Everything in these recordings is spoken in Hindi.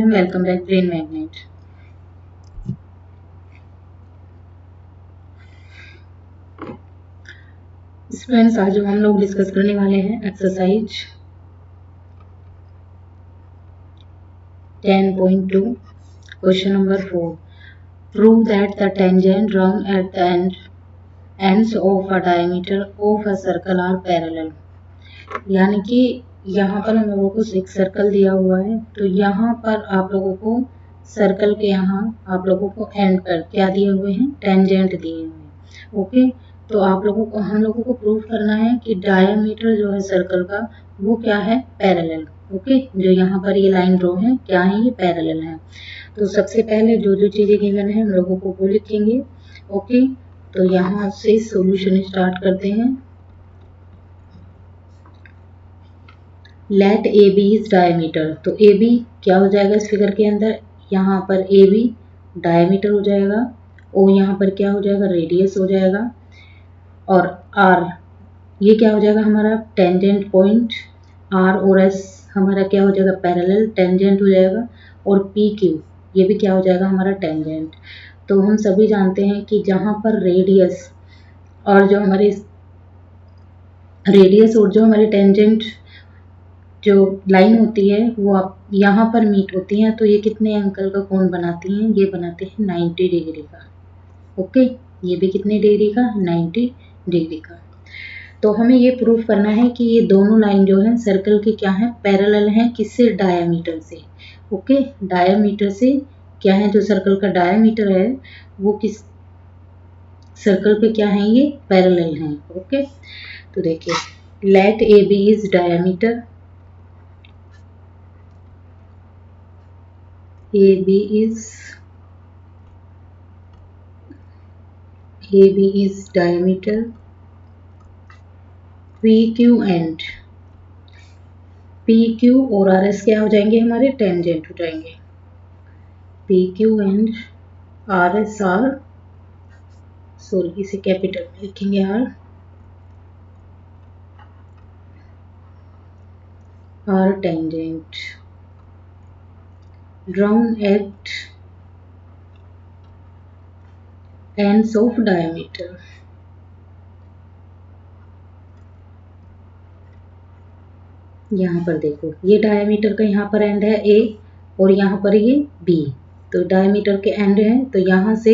Welcome back brain magnet. Students, आज जो हम लोग डिस्कस करने वाले हैं exercise 10.2 question number 4। Prove that the tangent drawn at the ends of a diameter of a circle are parallel। यानी कि यहाँ पर हम लोगों को एक सर्कल दिया हुआ है, तो यहाँ पर आप लोगों को सर्कल के यहाँ आप लोगों को एंड पर क्या दिए हुए हैं, टेंजेंट दिए हुए हैं। ओके, तो आप लोगों को हम लोगों को प्रूव करना है कि डायमीटर जो है सर्कल का वो क्या है, पैरेलल। ओके, जो यहाँ पर ये लाइन ड्रॉ है क्या है, ये पैरेलल है। तो सबसे पहले जो जो चीजें गिवन है हम लोगों को वो लिखेंगे। ओके, तो यहाँ से सॉल्यूशन स्टार्ट करते हैं। Let A B is diameter, तो ए बी क्या हो जाएगा इस फिगर के अंदर, यहाँ पर ए बी डायमीटर हो जाएगा, ओ यहाँ पर क्या हो जाएगा, रेडियस हो जाएगा, और आर ये क्या हो जाएगा हमारा टेंजेंट पॉइंट, आर और एस हमारा क्या हो जाएगा, पैरेलल टेंजेंट हो जाएगा, और पी क्यू ये भी क्या हो जाएगा हमारा टेंजेंट। तो हम सभी जानते हैं कि जहाँ पर रेडियस और जो हमारे टेंजेंट जो लाइन होती है वो आप यहाँ पर मीट होती हैं, तो ये कितने एंगल का कोण बनाती हैं, ये बनाते हैं 90 डिग्री का। ओके, ये भी कितने डिग्री का, 90 डिग्री का। तो हमें ये प्रूफ करना है कि ये दोनों लाइन जो है सर्कल के क्या है, पैरेलल हैं, किससे, डायमीटर से। ओके, डायमीटर से क्या है, जो सर्कल का डायमीटर है वो किस सर्कल पे क्या है, ये पैरेलल हैं। ओके, तो देखिए let A B is diameter, AB is diameter, PQ and PQ और RS क्या हो जाएंगे, हमारे टेंजेंट हो जाएंगे। PQ and RS are, sorry इसे कैपिटल में लिखेंगे, are tangent drawn at ends of diameter। यहाँ पर देखो ये डायमीटर का यहाँ पर एंड है A और यहाँ पर ये B, तो डायमीटर के एंड है, तो यहाँ से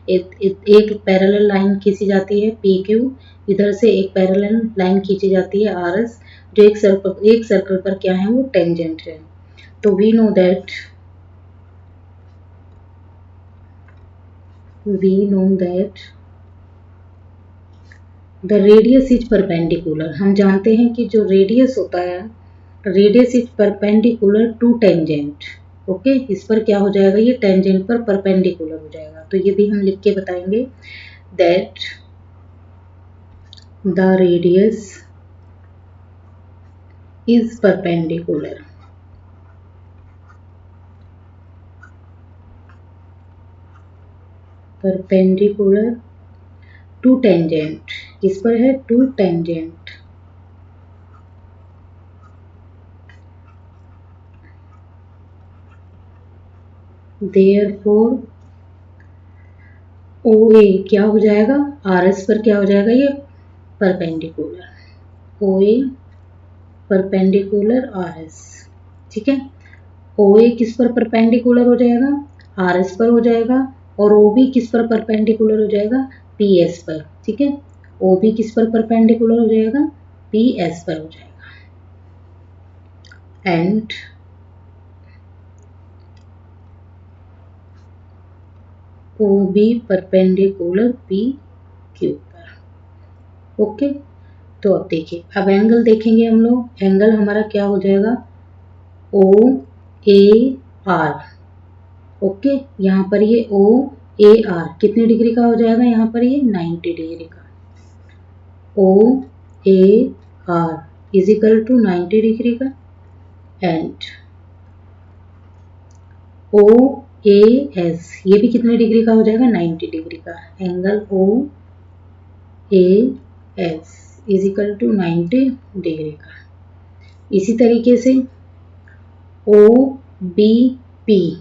एक पैरेलल लाइन खींची जाती है PQ, इधर से एक पैरेलल लाइन खींची जाती है RS, जो एक सर्कल पर क्या है, वो टेंजेंट है। तो we know that the radius is perpendicular. हम जानते हैं कि जो रेडियस होता है, radius is perpendicular to tangent. Okay, इस पर क्या हो जाएगा, ये टेंजेंट पर परपेंडिकुलर हो जाएगा। तो ये भी हम लिख के बताएंगे that the radius is perpendicular to tangent, किस पर है, टू टेंजेंट। Therefore OA क्या हो जाएगा, RS पर क्या हो जाएगा, ये परपेंडिकुलर, OA परपेंडिकुलर RS। ठीक है, OA किस पर परपेंडिकुलर हो जाएगा, RS पर हो जाएगा, और OB किस पर परपेंडिकुलर हो जाएगा, PS पर। ठीक है, OB किस पर परपेंडिकुलर हो जाएगा, PS पर हो जाएगा। एंड OB परपेंडिकुलर PQ पर। ओके, तो अब देखिए, अब एंगल देखेंगे हम लोग, एंगल हमारा क्या हो जाएगा, OAR। ओके, यहाँ पर ये OAR कितने डिग्री का हो जाएगा, यहाँ पर ये 90 डिग्री का। OAR is equal to 90 degree का, एंड OAS ये भी कितने डिग्री का हो जाएगा, 90 डिग्री का। Angle OAS is equal to 90 degree का। इसी तरीके से OBE P,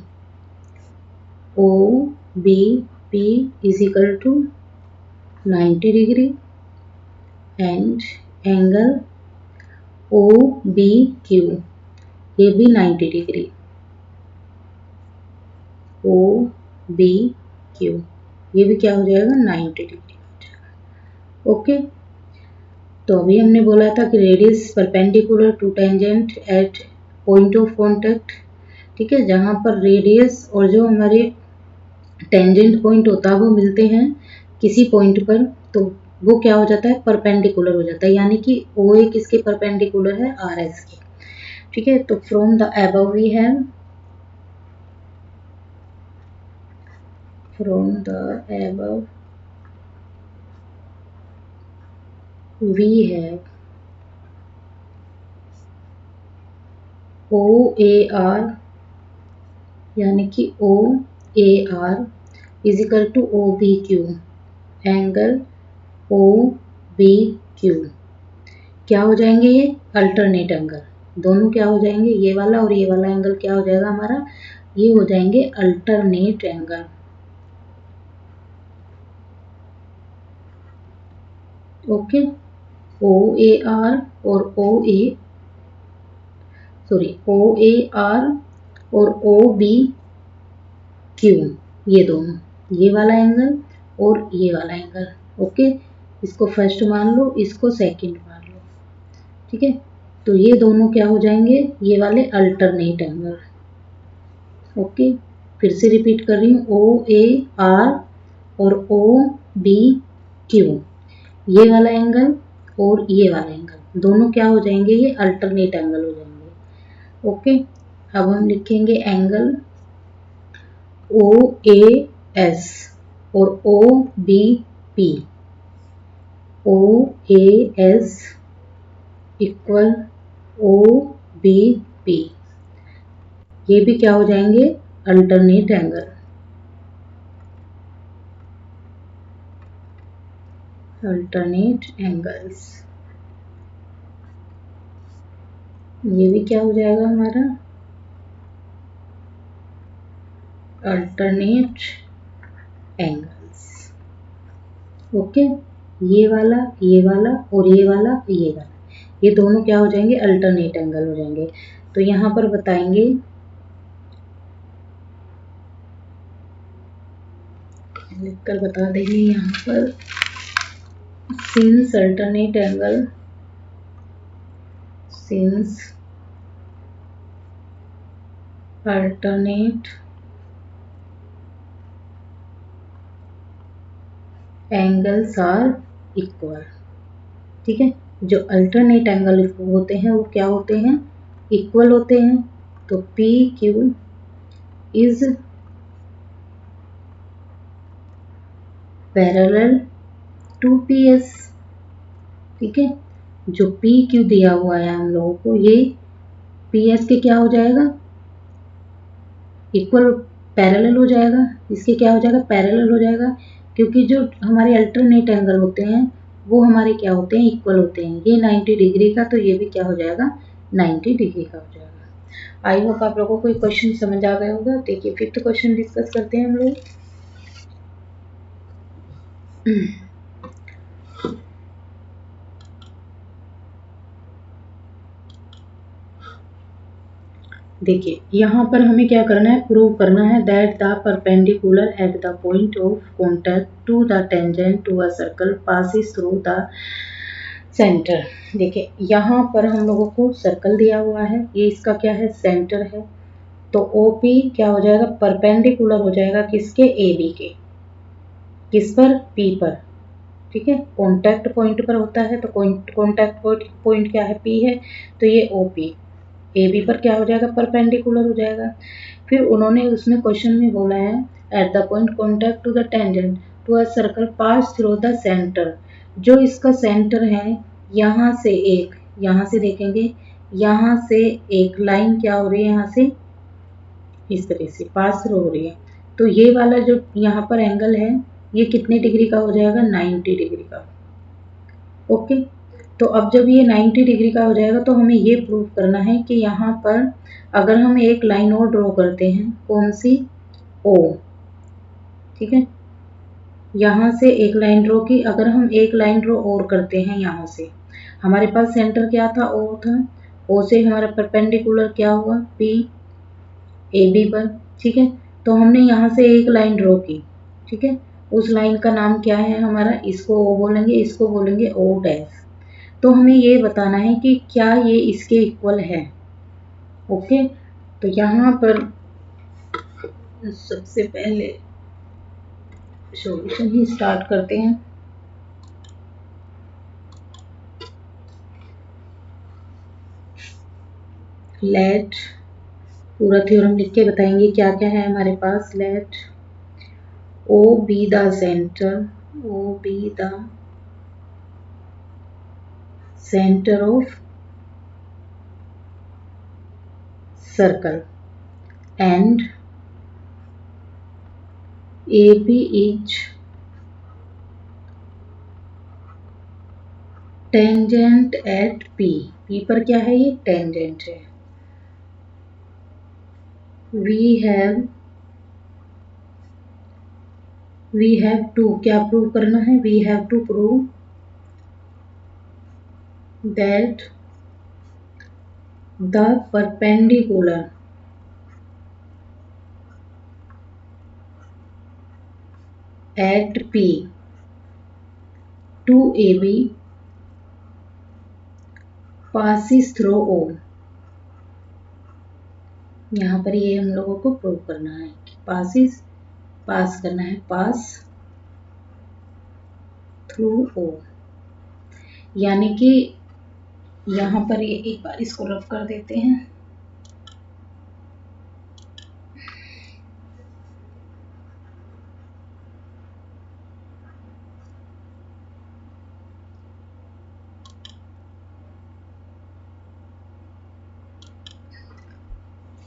OBP is equal to 90 degree and angle OBQ ये भी 90 डिग्री, OBQ ये भी क्या हो जाएगा 90 डिग्री हो जाएगा। ओके, तो अभी हमने बोला था कि radius perpendicular to tangent at point of contact, ठीक है, जहाँ पर रेडियस और जो हमारे टेंजेंट पॉइंट होता है वो मिलते हैं किसी पॉइंट पर, तो वो क्या हो जाता है परपेंडिकुलर हो जाता है, यानी कि OA किसके परपेंडिकुलर है RS के, ठीक है। तो from the above we have, from the above we have OAR यानी कि OAR is equal to OBQ, angle OBQ क्या हो जाएंगे ये अल्टरनेट एंगल, दोनों क्या हो जाएंगे, ये वाला और ये वाला एंगल क्या हो जाएगा हमारा, ये हो जाएंगे अल्टरनेट एंगल। ओके, OAR और OAR और OBQ ये दोनों, ये वाला एंगल और ये वाला एंगल। ओके, इसको फर्स्ट मान लो, इसको सेकंड मान लो, ठीक है। तो ये दोनों क्या हो जाएंगे, ये वाले अल्टरनेट एंगल। ओके, फिर से रिपीट कर रही हूँ, OAR और OBQ ये वाला एंगल और ये वाला एंगल दोनों क्या हो जाएंगे, ये अल्टरनेट एंगल हो जाएंगे। ओके, अब हम लिखेंगे एंगल OAS और OBP, OAS इक्वल OBP ये भी क्या हो जाएंगे अल्टरनेट एंगल, अल्टरनेट एंगल्स, ये भी क्या हो जाएगा हमारा अल्टरनेट एंगल्स। ओके, ये वाला और ये वाला ये दोनों क्या हो जाएंगे अल्टरनेट एंगल हो जाएंगे। तो यहाँ पर बताएंगे, लिखकर बता देंगे यहाँ पर, since alternate angle, since alternate angles are equal, ठीक है, जो अल्टरनेट एंगल होते हैं वो क्या होते हैं इक्वल होते हैं। तो PQ is parallel to PS, ठीक है, जो PQ दिया हुआ है हम लोगों को ये PS के क्या हो जाएगा इक्वल, पैरेलल हो जाएगा, इसके क्या हो जाएगा पैरेलल हो जाएगा, क्योंकि जो हमारे अल्टरनेट एंगल होते हैं वो हमारे क्या होते हैं इक्वल होते हैं। ये 90 डिग्री का, तो ये भी क्या हो जाएगा 90 डिग्री का हो जाएगा। आई होप आप लोगों को ये क्वेश्चन समझ आ गया होगा। देखिए फिफ्थ क्वेश्चन डिस्कस करते हैं हम लोग। देखिए यहाँ पर हमें क्या करना है, प्रूव करना है that the perpendicular at the point of contact to the tangent to a circle passes through the centre. देखिए यहाँ पर हम लोगों को सर्कल दिया हुआ है, ये इसका क्या है सेंटर है, तो OP क्या हो जाएगा परपेंडिकुलर हो जाएगा किसके AB के, किस पर P पर, ठीक है, कॉन्टैक्ट पॉइंट पर होता है, तो कॉन्टैक्ट पॉइंट क्या है P है, तो ये OP AB पर क्या हो जाएगा परपेंडिकुलर हो जाएगा। फिर उन्होंने उसमें क्वेश्चन में बोला है at the point contact to the tangent to a circle pass through the centre, जो इसका सेंटर है यहाँ से देखेंगे, यहाँ से एक लाइन क्या हो रही है, यहाँ से इस तरह से पास थ्रू हो रही है, तो ये वाला जो यहाँ पर एंगल है ये कितने डिग्री का हो जाएगा 90 डिग्री का। ओके, तो अब जब ये 90 डिग्री का हो जाएगा तो हमें ये प्रूव करना है कि यहाँ पर अगर हम एक लाइन और ड्रॉ करते हैं, कौन सी, ओ, ठीक है, यहाँ से एक लाइन ड्रॉ की, अगर हम एक लाइन ड्रॉ और करते हैं यहाँ से, हमारे पास सेंटर क्या था, ओ था, ओ से हमारा परपेंडिकुलर क्या हुआ, पी, ए बी पर, ठीक है। तो हमने यहाँ से एक लाइन ड्रॉ की, ठीक है, उस लाइन का नाम क्या है हमारा, इसको ओ बोलेंगे, इसको बोलेंगे ओ डैश। तो हमें ये बताना है कि क्या ये इसके इक्वल है। ओके, तो यहाँ पर सबसे पहले सॉल्यूशन ही स्टार्ट करते हैं। लेट, पूरा थ्योरम लिख के बताएंगे क्या क्या है हमारे पास। Let O B the centre, O B the centre of circle and AB is tangent at P, P पर क्या है, ये टेंजेंट है। we have to क्या प्रूव करना है, we have to prove that the perpendicular at P to AB passes through O। यहाँ पर ये हम लोगों को प्रूव करना है कि passes, पास करना है, पास थ्रू ओ, यानी कि यहाँ पर ये एक बार इसको रफ कर देते हैं।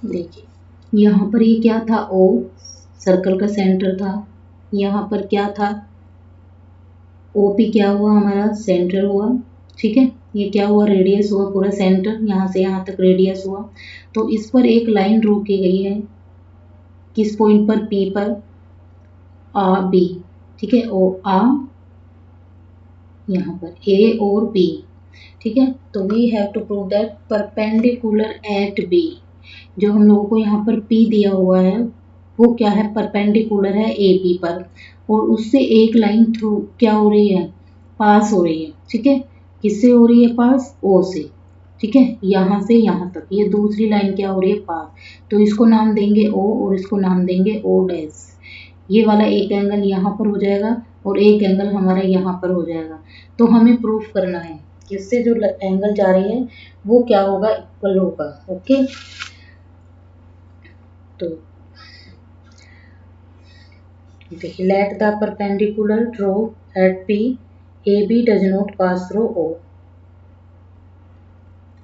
देखिए यहाँ पर ये क्या था, ओ सर्कल का सेंटर था, यहाँ पर क्या था, ओपी क्या हुआ हमारा, सेंटर हुआ, ठीक है, ये क्या हुआ, रेडियस हुआ, पूरा सेंटर यहाँ से यहाँ तक रेडियस हुआ। तो इस पर एक लाइन ड्रॉ की गई है, किस पॉइंट पर, पी पर, आ बी, ठीक है, ओ आ, यहाँ पर ए और बी, ठीक है। तो we have to prove that perpendicular at B, जो हम लोगों को यहाँ पर P दिया हुआ है वो क्या है, परपेंडिकुलर है AP पर, और उससे एक लाइन थ्रू क्या हो रही है, पास हो रही है, ठीक है। किससे हो रही है पास, O से, ठीक है, यहाँ से यहाँ तक ये दूसरी लाइन क्या हो रही है, पास। तो इसको नाम देंगे O और इसको नाम देंगे O डैश। ये वाला एक एंगल यहाँ पर हो जाएगा और एक एंगल हमारा यहाँ पर हो जाएगा। तो हमें प्रूफ करना है कि इससे जो एंगल जा रही है वो क्या होगा, इक्वल होगा। ओके, तो देखिए, let the perpendicular draw at P, A B does not pass through O.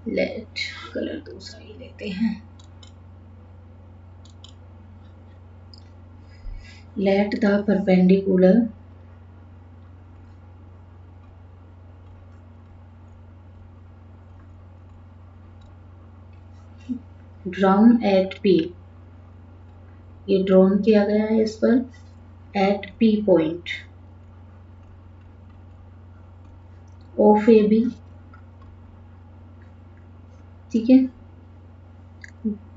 Let colour दूसरा ही लेते हैं। Let the perpendicular drawn at P, ये ड्रॉन किया गया है इस पर, at P point of A B, ठीक है,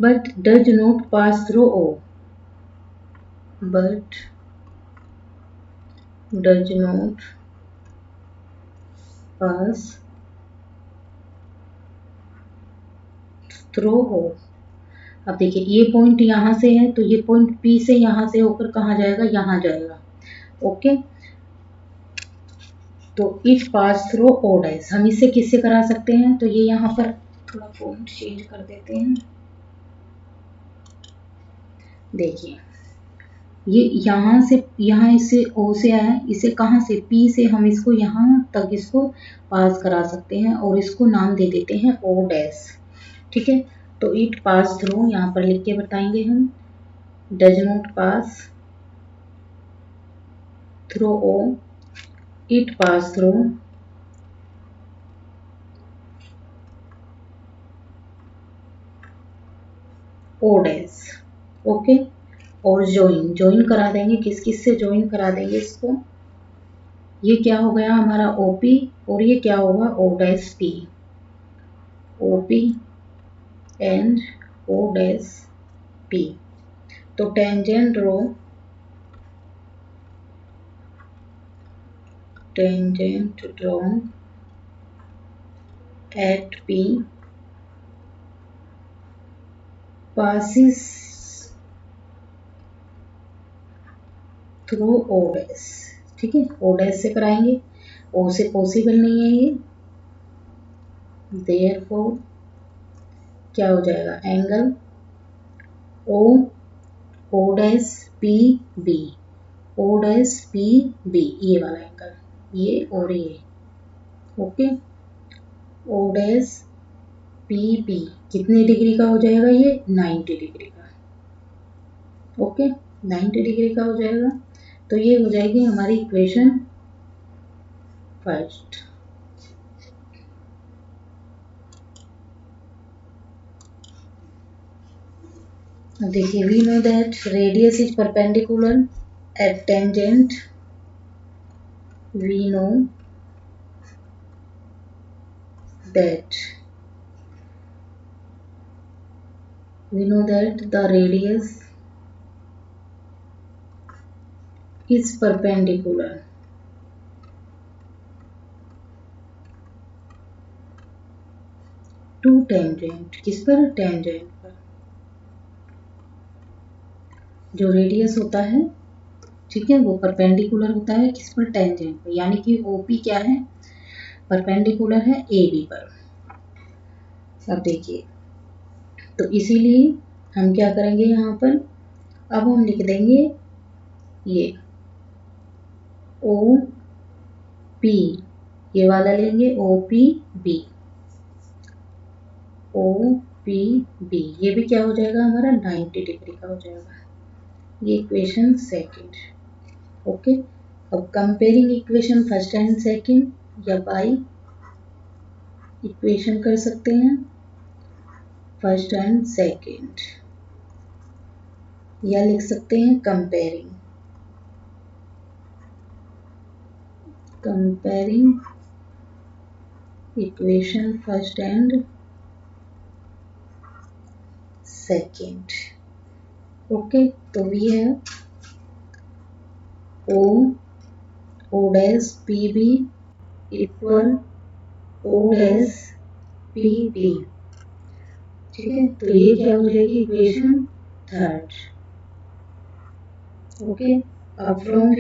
but does not pass through O, but does not pass through O. अब देखिए ये पॉइंट यहाँ से है तो ये पॉइंट P से यहाँ से होकर कहाँ जाएगा, यहाँ जाएगा। ओके, तो it pass through O dash, हम इसे किससे करा सकते हैं, तो ये यहाँ पर थोड़ा फॉन्ट चेंज कर देते हैं। देखिए ये यहाँ से, यहाँ इससे O से आया है, इसे कहाँ से, P से हम इसको यहाँ तक इसको पास करा सकते हैं और इसको नाम दे देते हैं O डैश, ठीक है। तो इट पास थ्रू यहाँ पर लिख के बताएंगे हम, does not pass through O, it pass through O dash. Okay, और ज्वाइन करा देंगे, किस किस से ज्वाइन करा देंगे इसको, ये क्या हो गया हमारा OP और ये क्या होगा O dash P, OP and O dash P। तो tangent draw at P passes through O dash. ठीक है, O डैश से कराएंगे, O से पॉसिबल नहीं है ये, देयरफॉर क्या हो जाएगा, angle O dash P B, O dash P B, ये वाला एंगल, ये और ये। Okay, O dash P B कितने डिग्री का हो जाएगा, ये 90 डिग्री का। ओके, 90 डिग्री का हो जाएगा। तो ये हो जाएगी हमारी इक्वेशन फर्स्ट। देखिए, we know that radius is perpendicular at tangent, we know that the radius is perpendicular to tangent। किस पर, टेंजेंट पर। जो रेडियस होता है, ठीक है, वो परपेंडिकुलर होता है किस पर, टेंजेंट पर, यानी कि OP क्या है, परपेंडिकुलर है AB पर। अब देखिए, तो इसीलिए हम क्या करेंगे यहाँ पर, अब हम लिख देंगे ये OP, ये वाला लेंगे OPB, OPB, ये भी क्या हो जाएगा हमारा 90 डिग्री का हो जाएगा। ये इक्वेशन सेकंड। ओके, अब comparing equation first and second या बाय इक्वेशन कर सकते हैं फर्स्ट एंड सेकंड, या लिख सकते हैं comparing equation first and second. Okay, तो वी है O dash PB equal O dash PB। ठीक है, तो ये क्या हो जाएगी इक्वेशन थर्ड। ओके, अब from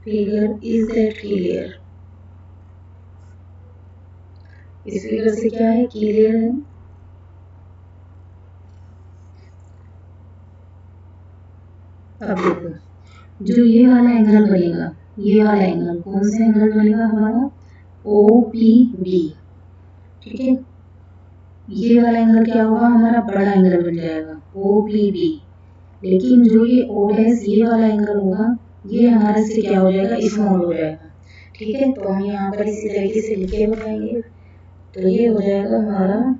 figure is that clear, इस फिगर से क्या है, क्लियर है। अब देखो, जो ये वाला एंगल बनेगा, ये वाला एंगल कौन सा एंगल बनेगा हमारा, OPB। ठीक है, ये वाला एंगल क्या होगा हमारा, बड़ा एंगल बन जाएगा OPB। लेकिन जो ये O डैश ये वाला एंगल होगा, ये हमारा से क्या हो जाएगा, स्मॉल हो जाएगा। ठीक है, तो हम यहाँ पर इसी तरीके से लिख के बताएंगे। तो ये हो जाएगा हमारा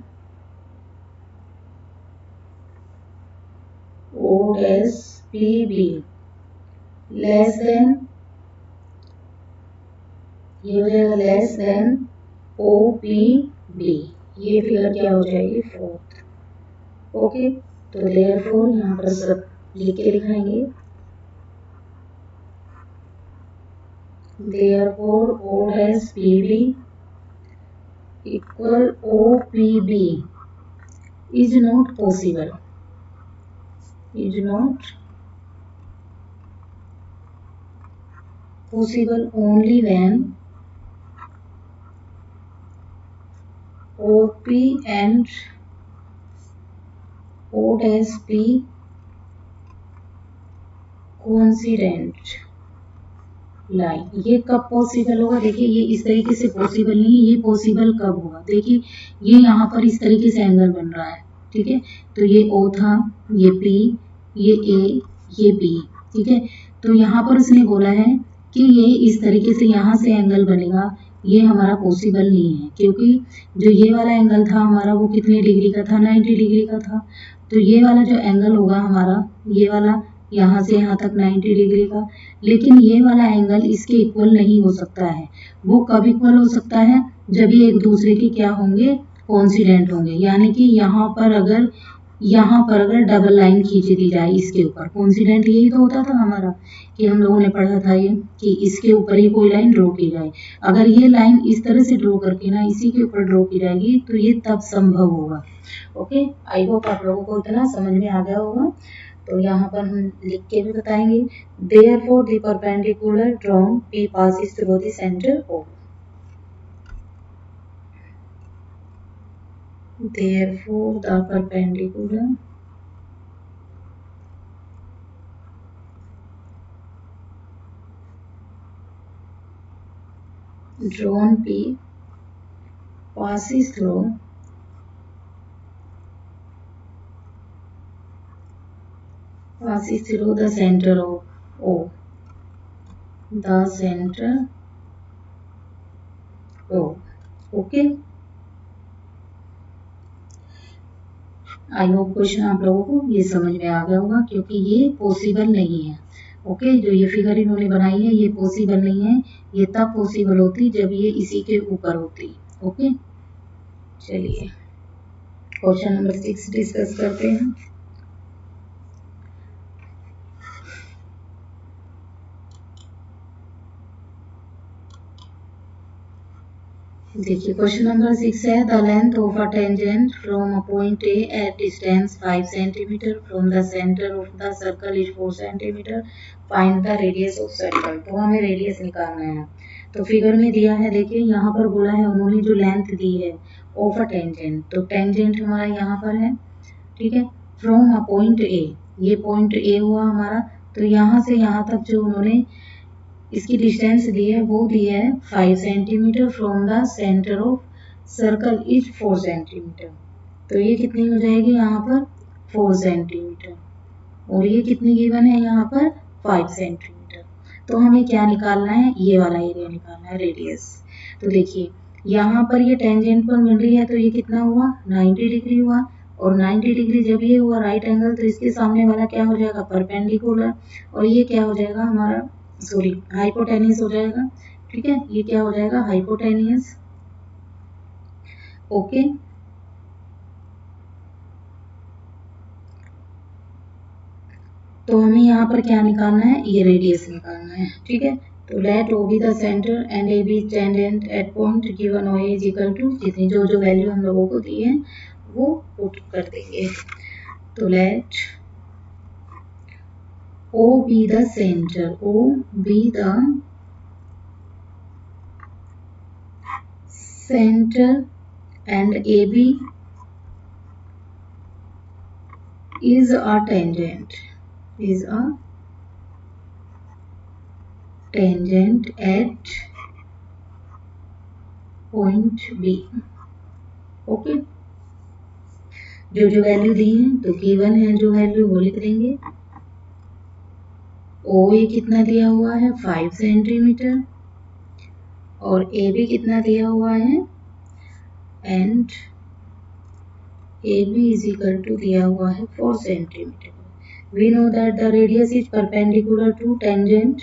O dash PB less than, ये हो जाएगा लेस देन OPB। ये फिगर क्या हो जाएगी, फोर्थ। ओके, तो देयरफॉर यहाँ पर सब लिख के दिखाएंगे, therefore O dash PB equal OPB is not possible, is not possible only when OP and O dash P coincident line. ये कब पॉसिबल होगा, देखिए ये इस तरीके से पॉसिबल नहीं है, ये पॉसिबल कब होगा, देखिए ये यहाँ पर इस तरीके से एंगल बन रहा है। ठीक है, तो ये O था, ये P, ये A, ये B। ठीक है, तो यहाँ पर उसने बोला है कि ये इस तरीके से यहाँ से एंगल बनेगा, ये हमारा पॉसिबल नहीं है, क्योंकि जो ये वाला एंगल था हमारा वो कितने डिग्री का था, 90 डिग्री का था। तो ये वाला जो एंगल होगा हमारा, ये वाला यहाँ से यहाँ तक 90 डिग्री का, लेकिन ये वाला एंगल इसके इक्वल नहीं हो सकता है। वो कब इक्वल हो सकता है, जब ये एक दूसरे के क्या होंगे, कोइंसिडेंट होंगे। यानी कि यहाँ पर अगर डबल लाइन खींच दी जाए इसके ऊपर, कोइंसिडेंट यही तो होता था हमारा कि हम लोगों ने पढ़ा था ये कि इसके ऊपर ही कोई लाइन ड्रॉ की जाए। अगर ये लाइन इस तरह से ड्रॉ करके ना इसी के ऊपर ड्रॉ की जाएगी तो ये तब संभव होगा। ओके, आई होप आप लोगों को इतना समझ में आ गया होगा। तो यहाँ पर हम लिख के भी बताएंगे, therefore the perpendicular drawn P passes through the center O. Therefore the perpendicular drawn P passes through the center of O. The center O. Okay. I hope question आप लोगों को ये समझ में आ गया होगा, क्योंकि ये पॉसिबल नहीं है। ओके, जो ये फिगर इन्होंने बनाई है ये पॉसिबल नहीं है। ये तब पॉसिबल होती जब ये इसी के ऊपर होती। ओके, चलिए क्वेश्चन नंबर 6 डिस्कस करते हैं। देखिए क्वेश्चन नंबर 6 है, the length of a tangent from a point A at distance 5 centimetre from the centre of the circle is 4 centimetre, find the radius of circle. तो हमें रेडियस निकालना है। तो फिगर में दिया है, देखिए यहाँ पर बोला है उन्होंने जो लेंथ दी है ऑफ अ टेंजेंट, तो टेंजेंट हमारा यहाँ पर है, ठीक है, फ्रॉम अ पॉइंट ए, ये पॉइंट ए हुआ हमारा। तो यहाँ से यहाँ तक जो उन्होंने इसकी डिस्टेंस दी है वो दी है 5 centimetre from the centre of circle is 4 centimetre. तो ये कितनी हो जाएगी यहाँ पर 4 सेंटीमीटर, और ये कितनी गिवन है यहाँ पर 5 सेंटीमीटर। तो हमें क्या निकालना है, ये वाला एरिया निकालना है, रेडियस। तो देखिए यहाँ पर ये टेंजेंट पर मिल रही है, तो ये कितना हुआ 90 डिग्री हुआ, और 90 डिग्री जब ये हुआ राइट एंगल, तो इसके सामने वाला क्या हो जाएगा परपेंडिकुलर, और ये क्या हो जाएगा हमारा हाइपोटेनियस हो जाएगा। ठीक है, ये क्या हो जाएगा हाइपोटेनियस। ओके, तो हमें यहाँ पर क्या निकालना है, ये रेडियस निकालना है। ठीक है, तो let O B the centre and A B tangent at point given O is equal to, जितनी जो वैल्यू हम लोगों को दी है वो पुट कर देंगे। तो let O B the centre, O B the center and AB is a tangent at point B। Okay, जो वैल्यू दी है तो गिवन है जो वैल्यू वो लिख देंगे। OA कितना दिया हुआ है 5 सेंटीमीटर, और AB कितना दिया हुआ है, and AB is equal to दिया हुआ है 4 centimetre. We know that the radius is perpendicular to tangent,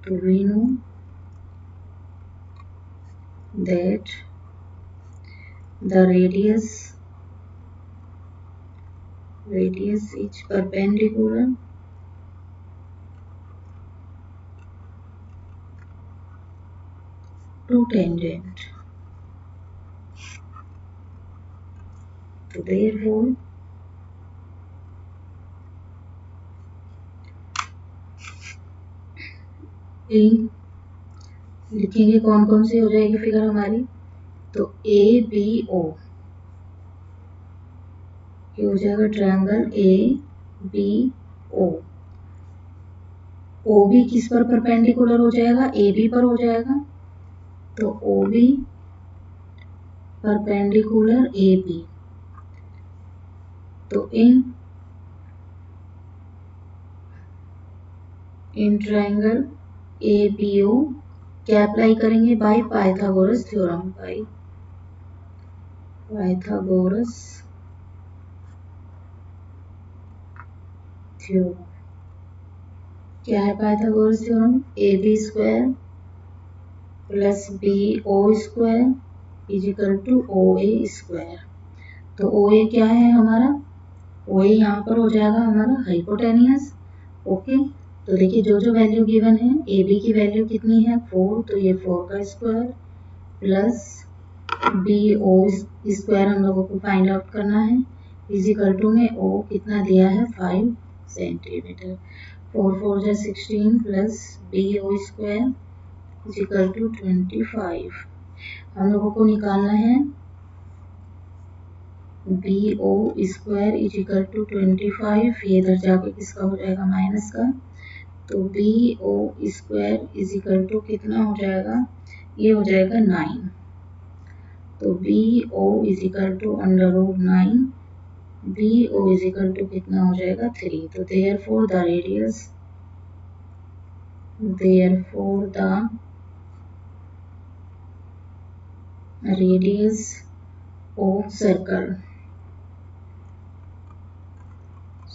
so we know that the radius is perpendicular to tangent। So therefore लिखेंगे कौन कौन सी हो जाएगी फिगर हमारी, तो ABO ये हो जाएगा ट्रायंगल ABO। OB किस पर परपेंडिकुलर हो जाएगा, AB पर हो जाएगा, तो OB परपेंडिकुलर AB। तो इन ट्रायंगल APO क्या अप्लाई करेंगे? By Pythagoras theorem, by Pythagoras theorem. क्या है Pythagoras theorem? AB square plus BO square is equal to OA square. तो OA क्या है हमारा? OA यहाँ पर हो जाएगा हमारा हाइपोटेनियस। ओके, तो देखिए जो जो वैल्यू गिवन है, AB की वैल्यू कितनी है? 4, तो ये 4 का स्क्वायर प्लस BO स्क्वायर हम लोगों को फाइंड आउट करना है, इज इक्वल टू में O कितना दिया है? 5 सेंटीमीटर। 4 4 जा 16 plus BO square is equal to 25। हम लोगों को निकालना है BO square is equal to 25। ये इधर जाके किसका हो जाएगा? माइनस का। तो BO square is equal to कितना हो जाएगा? ये हो जाएगा 9। तो BO is equal to under root 9। BO is equal to कितना हो जाएगा? 3। तो therefore the radius of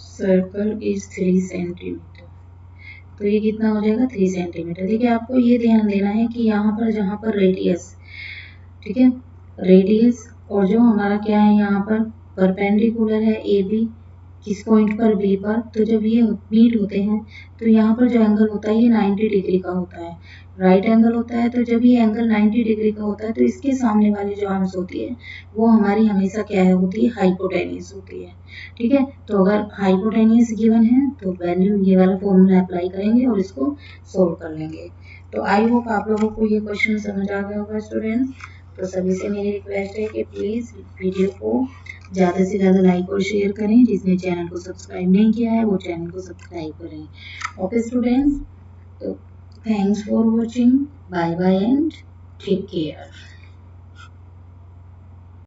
circle is 3 centimetre. तो ये कितना हो जाएगा? 3 सेंटीमीटर। देखिए आपको ये ध्यान देना है कि यहाँ पर जहाँ पर रेडियस, ठीक है, रेडियस और जो हमारा क्या है यहाँ पर परपेंडिकुलर है AB किस पॉइंट पर? B पर। तो जब ये मीट होते हैं तो यहाँ पर जो एंगल होता है ये 90 डिग्री का होता है, राइट एंगल होता है। तो जब ये एंगल 90 डिग्री का होता है तो इसके सामने वाली जो आर्म्स होती है वो हमारी हमेशा क्या होती है? हाइपोटेनियस होती है। ठीक है, तो अगर हाइपोटेनियस गिवन है तो वैल्यू ये वाला फॉर्मूला अप्लाई करेंगे और इसको सोल्व कर लेंगे। तो आई होप आप लोगों को ये क्वेश्चन समझ आ गया होगा स्टूडेंट्स। तो सभी से मेरी रिक्वेस्ट है कि प्लीज़ वीडियो को ज़्यादा से ज़्यादा लाइक और शेयर करें। जिसने चैनल को सब्सक्राइब नहीं किया है वो चैनल को सब्सक्राइब करें। ओके स्टूडेंट्स, तो thanks for watching, bye bye and take care.